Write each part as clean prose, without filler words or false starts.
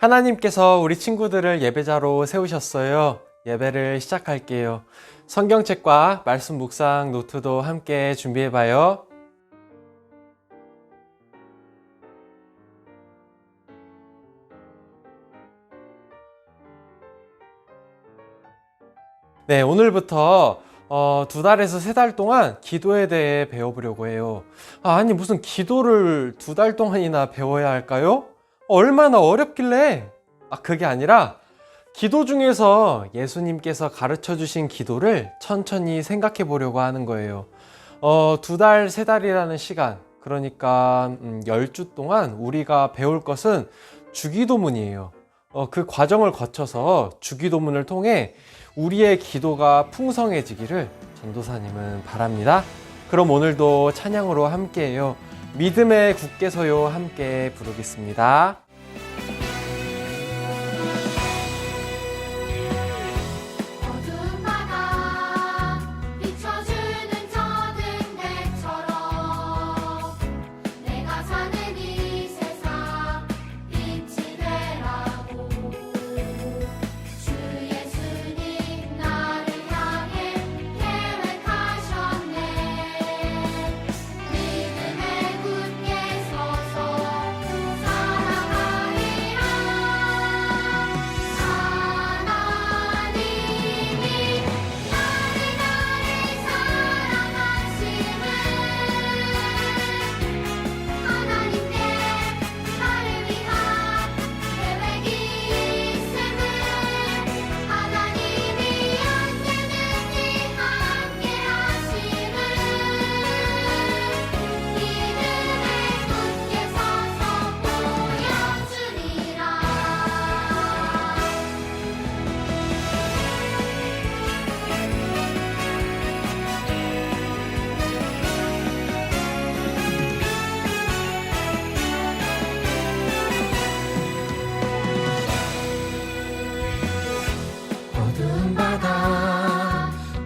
하나님께서 우리 친구들을 예배자로 세우셨어요. 예배를 시작할게요. 성경책과 말씀 묵상 노트도 함께 준비해봐요. 네, 오늘부터 2달에서 3달 동안 기도에 대해 배워보려고 해요. 아니, 무슨 기도를 2달 동안이나 배워야 할까요? 얼마나 어렵길래? 그게 아니라 기도 중에서 예수님께서 가르쳐 주신 기도를 천천히 생각해 보려고 하는 거예요. 2달, 3달이라는 시간, 그러니까 10주 동안 우리가 배울 것은 주기도문이에요. 그 과정을 거쳐서 주기도문을 통해 우리의 기도가 풍성해지기를 전도사님은 바랍니다. 그럼 오늘도 찬양으로 함께해요. 믿음의 굳게 서요 함께 부르겠습니다.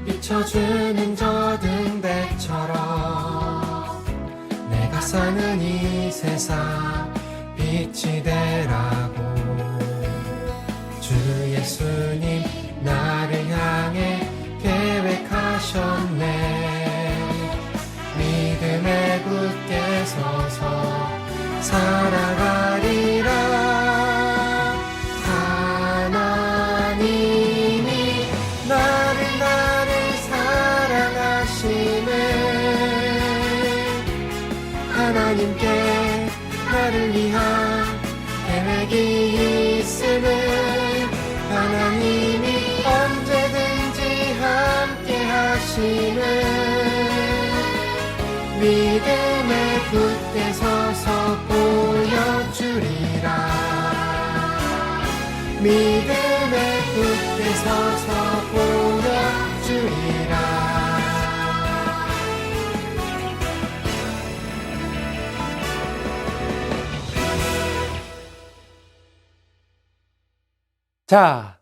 비춰주는 저 등대처럼 내가 사는 이 세상 빛이 되라고 주 예수님 나를 향해 계획하셨네. 믿음에 굳게 서서 살아가리라. 하나님께 나를 위한 계획이 있음을 하나님이 언제든지 함께 하심을 믿음에 굳게 서서 보여주리라. 믿음에 굳게 서서 보여주리라. 자,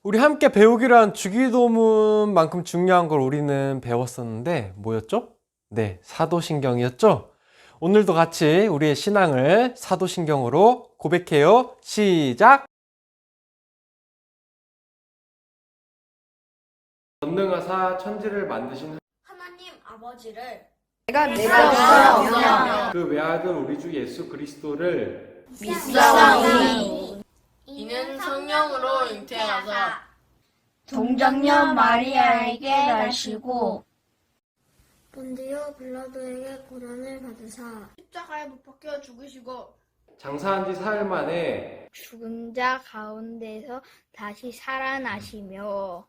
우리 함께 배우기로 한 주기도문만큼 중요한 걸 우리는 배웠었는데 뭐였죠? 네, 사도신경이었죠? 오늘도 같이 우리의 신앙을 사도신경으로 고백해요. 시작! 전능하사 천지를 만드신 하나님 아버지를 내가 믿사오며 그 외아들 우리 주 예수 그리스도를 믿사오니 이는 성령으로 잉태하사 동정녀 마리아에게 나시고 본디오 빌라도에게 고난을 받으사 십자가에 못 박혀 죽으시고 장사한 지 사흘 만에 죽은 자 가운데서 다시 살아나시며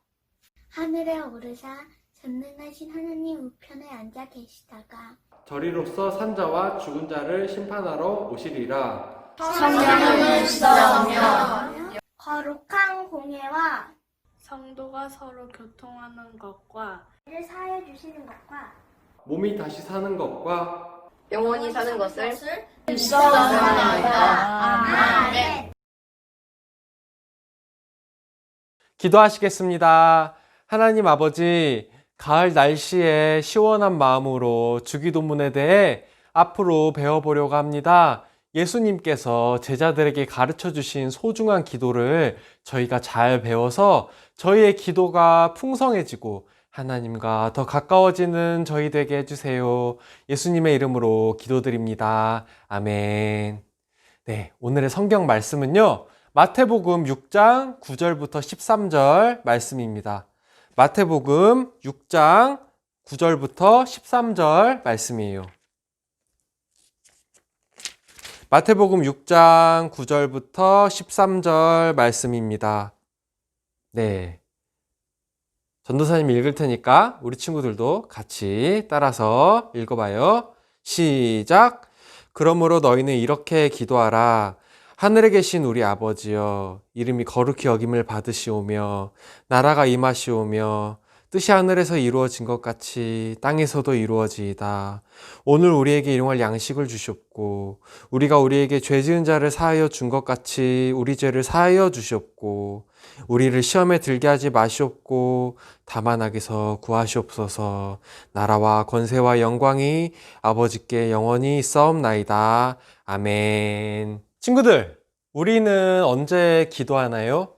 하늘에 오르사 전능하신 하나님 우편에 앉아 계시다가 저리로서 산자와 죽은 자를 심판하러 오시리라. 성령을 믿사오며 거룩한 공예와 성도가 서로 교통하는 것과 를 사하여 주시는 것과 몸이 다시 사는 것과 영원히 사는 것을 믿사옵나이다. 아멘. 기도하시겠습니다. 하나님 아버지, 가을 날씨에 시원한 마음으로 주기도문에 대해 앞으로 배워보려고 합니다. 예수님께서 제자들에게 가르쳐 주신 소중한 기도를 저희가 잘 배워서 저희의 기도가 풍성해지고 하나님과 더 가까워지는 저희 되게 해주세요. 예수님의 이름으로 기도드립니다. 아멘. 네, 오늘의 성경 말씀은요, 마태복음 6장 9절부터 13절 말씀입니다. 마태복음 6장 9절부터 13절 말씀이에요. 마태복음 6장 9절부터 13절 말씀입니다. 네. 전도사님이 읽을 테니까 우리 친구들도 같이 따라서 읽어봐요. 시작! 그러므로 너희는 이렇게 기도하라. 하늘에 계신 우리 아버지여, 이름이 거룩히 여김을 받으시오며 나라가 임하시오며 뜻이 하늘에서 이루어진 것 같이 땅에서도 이루어지이다. 오늘 우리에게 일용할 양식을 주시옵고 우리가 우리에게 죄 지은 자를 사하여 준 것 같이 우리 죄를 사하여 주시옵고 우리를 시험에 들게 하지 마시옵고 다만 악에서 구하시옵소서. 나라와 권세와 영광이 아버지께 영원히 있사옵나이다. 아멘. 친구들, 우리는 언제 기도하나요?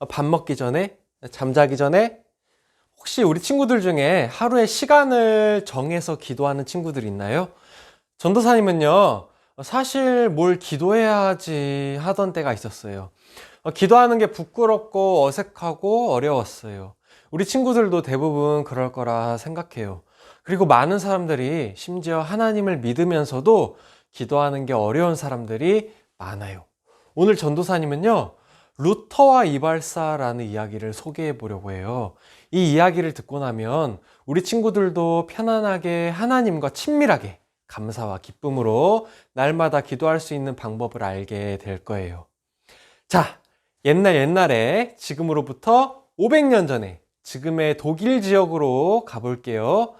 밥 먹기 전에? 잠자기 전에? 혹시 우리 친구들 중에 하루에 시간을 정해서 기도하는 친구들 있나요? 전도사님은요, 사실 뭘 기도해야 하지 하던 때가 있었어요. 기도하는 게 부끄럽고 어색하고 어려웠어요. 우리 친구들도 대부분 그럴 거라 생각해요. 그리고 많은 사람들이 심지어 하나님을 믿으면서도 기도하는 게 어려운 사람들이 많아요. 오늘 전도사님은요, 루터와 이발사라는 이야기를 소개해 보려고 해요. 이 이야기를 듣고 나면 우리 친구들도 편안하게 하나님과 친밀하게 감사와 기쁨으로 날마다 기도할 수 있는 방법을 알게 될 거예요. 자, 옛날에 지금으로부터 500년 전에 지금의 독일 지역으로 가볼게요.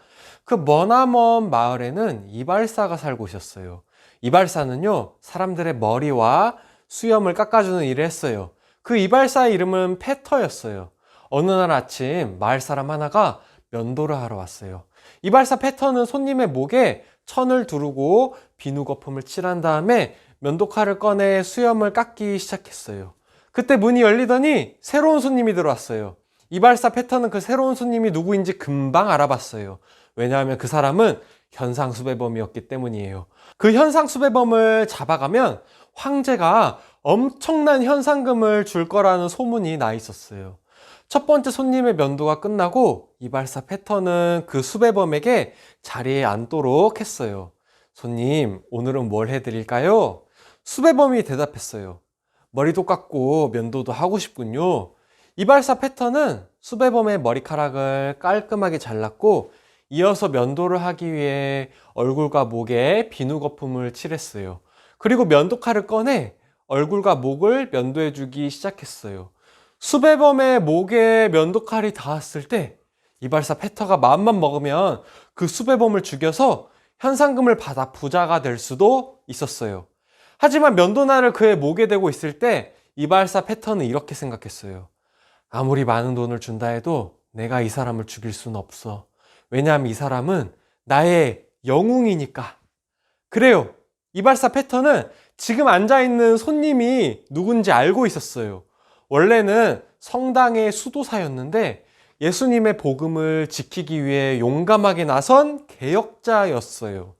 그 머나먼 마을에는 이발사가 살고 있었어요. 이발사는요, 사람들의 머리와 수염을 깎아주는 일을 했어요. 그 이발사의 이름은 페터였어요. 어느 날 아침 마을 사람 하나가 면도를 하러 왔어요. 이발사 페터는 손님의 목에 천을 두르고 비누 거품을 칠한 다음에 면도칼을 꺼내 수염을 깎기 시작했어요. 그때 문이 열리더니 새로운 손님이 들어왔어요. 이발사 페터는 그 새로운 손님이 누구인지 금방 알아봤어요. 왜냐하면 그 사람은 현상수배범이었기 때문이에요. 그 현상수배범을 잡아가면 황제가 엄청난 현상금을 줄 거라는 소문이 나 있었어요. 첫 번째 손님의 면도가 끝나고 이발사 페터는 그 수배범에게 자리에 앉도록 했어요. 손님, 오늘은 뭘 해드릴까요? 수배범이 대답했어요. 머리도 깎고 면도도 하고 싶군요. 이발사 페터는 수배범의 머리카락을 깔끔하게 잘랐고 이어서 면도를 하기 위해 얼굴과 목에 비누 거품을 칠했어요. 그리고 면도칼을 꺼내 얼굴과 목을 면도해주기 시작했어요. 수배범의 목에 면도칼이 닿았을 때 이발사 페터가 마음만 먹으면 그 수배범을 죽여서 현상금을 받아 부자가 될 수도 있었어요. 하지만 면도날을 그의 목에 대고 있을 때 이발사 페터는 이렇게 생각했어요. 아무리 많은 돈을 준다 해도 내가 이 사람을 죽일 수는 없어. 왜냐하면 이 사람은 나의 영웅이니까. 그래요. 이발사 페터는 지금 앉아있는 손님이 누군지 알고 있었어요. 원래는 성당의 수도사였는데 예수님의 복음을 지키기 위해 용감하게 나선 개혁자였어요.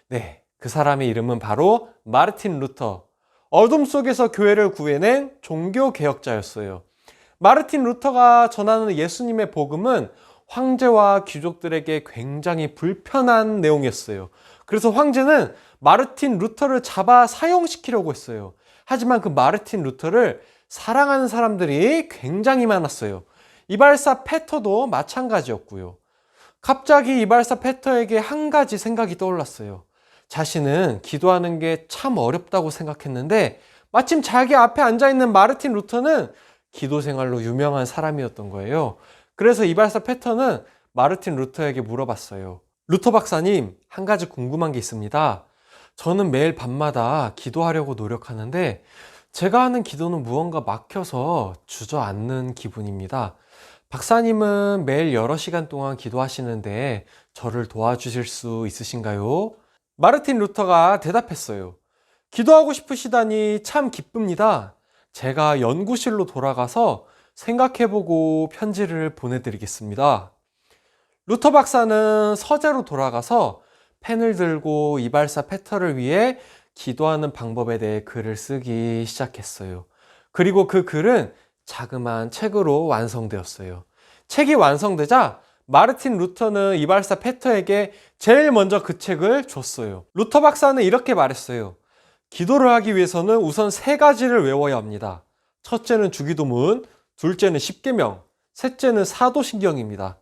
네, 그 사람의 이름은 바로 마르틴 루터. 어둠 속에서 교회를 구해낸 종교 개혁자였어요. 마르틴 루터가 전하는 예수님의 복음은 황제와 귀족들에게 굉장히 불편한 내용이었어요. 그래서 황제는 마르틴 루터를 잡아 사형시키려고 했어요. 하지만 그 마르틴 루터를 사랑하는 사람들이 굉장히 많았어요. 이발사 페터도 마찬가지였고요. 갑자기 이발사 페터에게 한 가지 생각이 떠올랐어요. 자신은 기도하는 게 참 어렵다고 생각했는데 마침 자기 앞에 앉아있는 마르틴 루터는 기도 생활로 유명한 사람이었던 거예요. 그래서 이발사 페터는 마르틴 루터에게 물어봤어요. 루터 박사님, 한 가지 궁금한 게 있습니다. 저는 매일 밤마다 기도하려고 노력하는데 제가 하는 기도는 무언가 막혀서 주저앉는 기분입니다. 박사님은 매일 여러 시간 동안 기도하시는데 저를 도와주실 수 있으신가요? 마르틴 루터가 대답했어요. 기도하고 싶으시다니 참 기쁩니다. 제가 연구실로 돌아가서 생각해보고 편지를 보내드리겠습니다. 루터 박사는 서재로 돌아가서 펜을 들고 이발사 페터를 위해 기도하는 방법에 대해 글을 쓰기 시작했어요. 그리고 그 글은 자그마한 책으로 완성되었어요. 책이 완성되자 마르틴 루터는 이발사 페터에게 제일 먼저 그 책을 줬어요. 루터 박사는 이렇게 말했어요. 기도를 하기 위해서는 우선 3가지를 외워야 합니다. 첫째는 주기도문, 둘째는 십계명, 셋째는 사도신경입니다.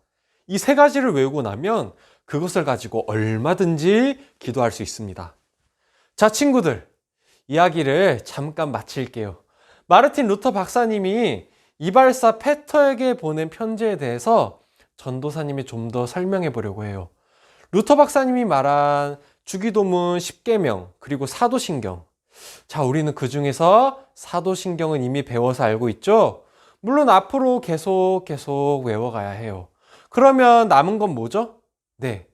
이 3가지를 외우고 나면 그것을 가지고 얼마든지 기도할 수 있습니다. 자, 친구들, 이야기를 잠깐 마칠게요. 마르틴 루터 박사님이 이발사 페터에게 보낸 편지에 대해서 전도사님이 좀 더 설명해 보려고 해요. 루터 박사님이 말한 주기도문, 십계명, 그리고 사도신경. 자, 우리는 그 중에서 사도신경은 이미 배워서 알고 있죠? 물론 앞으로 계속 외워가야 해요. 그러면 남은 건 뭐죠? 네,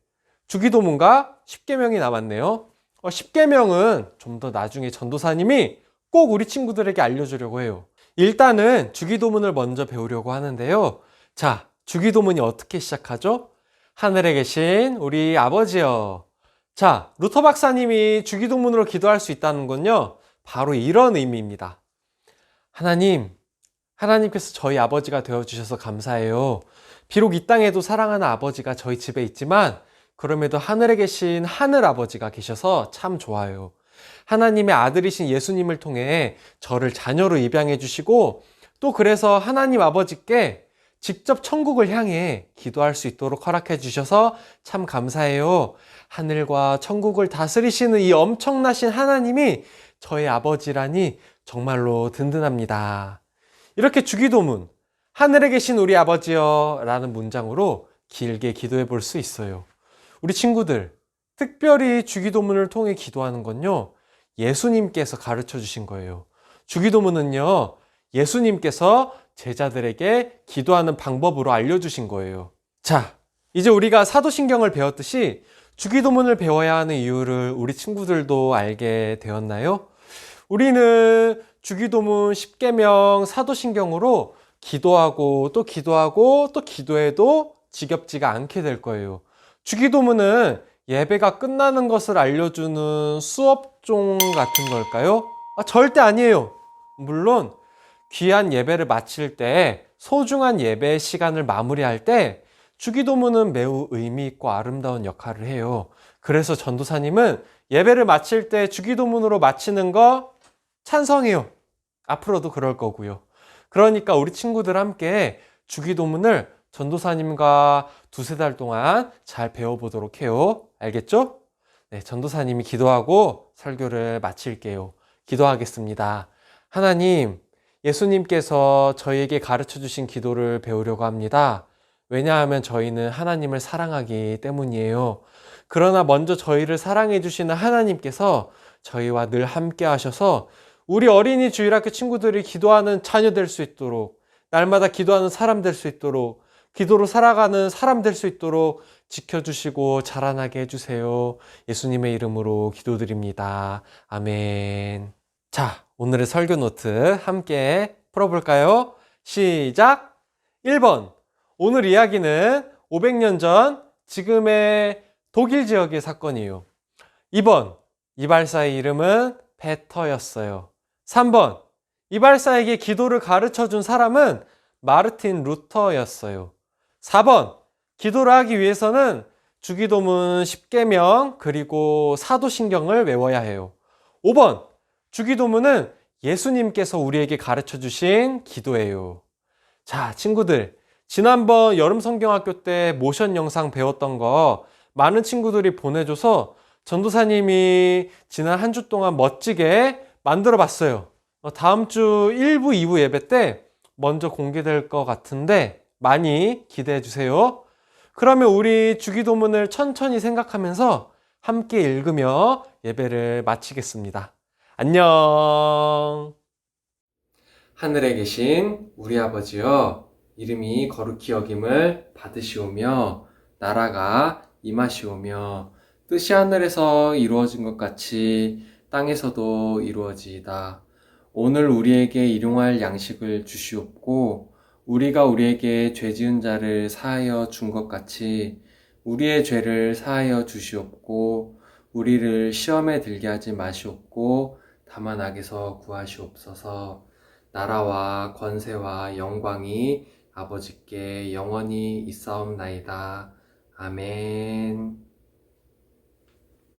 주기도문과 십계명이 남았네요. 십계명은 좀 더 나중에 전도사님이 꼭 우리 친구들에게 알려주려고 해요. 일단은 주기도문을 먼저 배우려고 하는데요. 자, 주기도문이 어떻게 시작하죠? 하늘에 계신 우리 아버지여. 자, 루터 박사님이 주기도문으로 기도할 수 있다는 건요, 바로 이런 의미입니다. 하나님께서 저희 아버지가 되어주셔서 감사해요. 비록 이 땅에도 사랑하는 아버지가 저희 집에 있지만 그럼에도 하늘에 계신 하늘 아버지가 계셔서 참 좋아요. 하나님의 아들이신 예수님을 통해 저를 자녀로 입양해 주시고, 또 그래서 하나님 아버지께 직접 천국을 향해 기도할 수 있도록 허락해 주셔서 참 감사해요. 하늘과 천국을 다스리시는 이 엄청나신 하나님이 저의 아버지라니 정말로 든든합니다. 이렇게 주기도문, 하늘에 계신 우리 아버지여 라는 문장으로 길게 기도해 볼 수 있어요. 우리 친구들, 특별히 주기도문을 통해 기도하는 건요, 예수님께서 가르쳐 주신 거예요. 주기도문은요, 예수님께서 제자들에게 기도하는 방법으로 알려주신 거예요. 자, 이제 우리가 사도신경을 배웠듯이 주기도문을 배워야 하는 이유를 우리 친구들도 알게 되었나요? 우리는 주기도문, 십계명, 사도신경으로 기도하고 또 기도해도 지겹지가 않게 될 거예요. 주기도문은 예배가 끝나는 것을 알려주는 수업종 같은 걸까요? 절대 아니에요. 물론 귀한 예배를 마칠 때, 소중한 예배 시간을 마무리할 때 주기도문은 매우 의미 있고 아름다운 역할을 해요. 그래서 전도사님은 예배를 마칠 때 주기도문으로 마치는 거 찬성해요. 앞으로도 그럴 거고요. 그러니까 우리 친구들 함께 주기도문을 전도사님과 2-3달 동안 잘 배워보도록 해요. 알겠죠? 네, 전도사님이 기도하고 설교를 마칠게요. 기도하겠습니다. 하나님, 예수님께서 저희에게 가르쳐 주신 기도를 배우려고 합니다. 왜냐하면 저희는 하나님을 사랑하기 때문이에요. 그러나 먼저 저희를 사랑해 주시는 하나님께서 저희와 늘 함께 하셔서 우리 어린이 주일학교 친구들이 기도하는 자녀 될 수 있도록, 날마다 기도하는 사람 될 수 있도록, 기도로 살아가는 사람 될 수 있도록 지켜주시고 자라나게 해주세요. 예수님의 이름으로 기도드립니다. 아멘. 자, 오늘의 설교 노트 함께 풀어볼까요? 시작! 1번, 오늘 이야기는 500년 전 지금의 독일 지역의 사건이에요. 2번, 이발사의 이름은 페터였어요. 3번, 이발사에게 기도를 가르쳐 준 사람은 마르틴 루터였어요. 4번, 기도를 하기 위해서는 주기도문, 십계명, 그리고 사도신경을 외워야 해요. 5번, 주기도문은 예수님께서 우리에게 가르쳐 주신 기도예요. 자, 친구들, 지난번 여름 성경학교 때 모션 영상 배웠던 거 많은 친구들이 보내줘서 전도사님이 지난 한 주 동안 멋지게 만들어 봤어요. 다음 주 1부, 2부 예배 때 먼저 공개될 것 같은데 많이 기대해 주세요. 그러면 우리 주기도문을 천천히 생각하면서 함께 읽으며 예배를 마치겠습니다. 안녕. 하늘에 계신 우리 아버지여, 이름이 거룩히 여김을 받으시오며 나라가 임하시오며 뜻이 하늘에서 이루어진 것 같이 땅에서도 이루어지이다. 오늘 우리에게 일용할 양식을 주시옵고 우리가 우리에게 죄 지은 자를 사하여 준 것 같이 우리의 죄를 사하여 주시옵고 우리를 시험에 들게 하지 마시옵고 다만 악에서 구하시옵소서. 나라와 권세와 영광이 아버지께 영원히 있사옵나이다. 아멘.